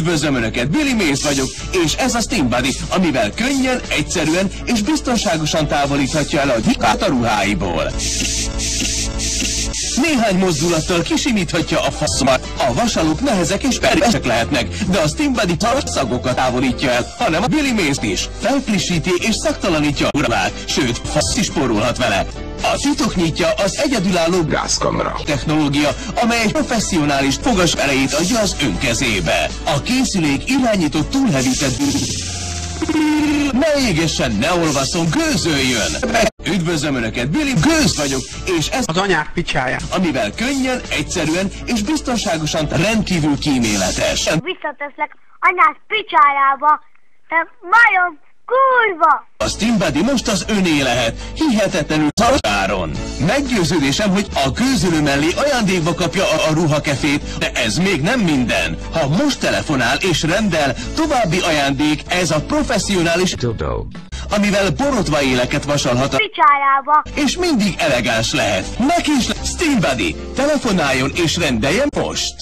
Üdvözlöm Önöket, Billy Mays vagyok, és ez a Steam Buddy, amivel könnyen, egyszerűen és biztonságosan távolíthatja el a gyikát a ruháiból. Néhány mozdulattal kisimíthatja a faszomat. A vasalók nehezek és pervesek lehetnek, de a Steam Buddy szagokat távolítja el, hanem a Billy Mays-t is. Felfrissíti és szaktalanítja a ruhát, sőt, fasz is spórolhat vele. A titok nyitja az egyedülálló gázkamera technológia, amely egy professzionális fogas erejét adja az ön kezébe. A készülék irányított túlhevített ne égessen, ne olvasszon, gőzöljön! Üdvözlöm Önöket, Billy Gőz vagyok, és ez az anyák picsája, amivel könnyen, egyszerűen és biztonságosan rendkívül kíméletes. Visszateszlek anyád picsájába, te majom kurva! A Steam Buddy most az öné lehet, hihetetlenül szaráron. Meggyőződésem, hogy a gőzölő mellé ajándékba kapja a ruhakefét, de ez még nem minden. Ha most telefonál és rendel, további ajándék ez a professzionális dildo, amivel borotva éleket vasalhat a picsájába, és mindig elegáns lehet. Neki is Steam Buddy, telefonáljon és rendeljen most!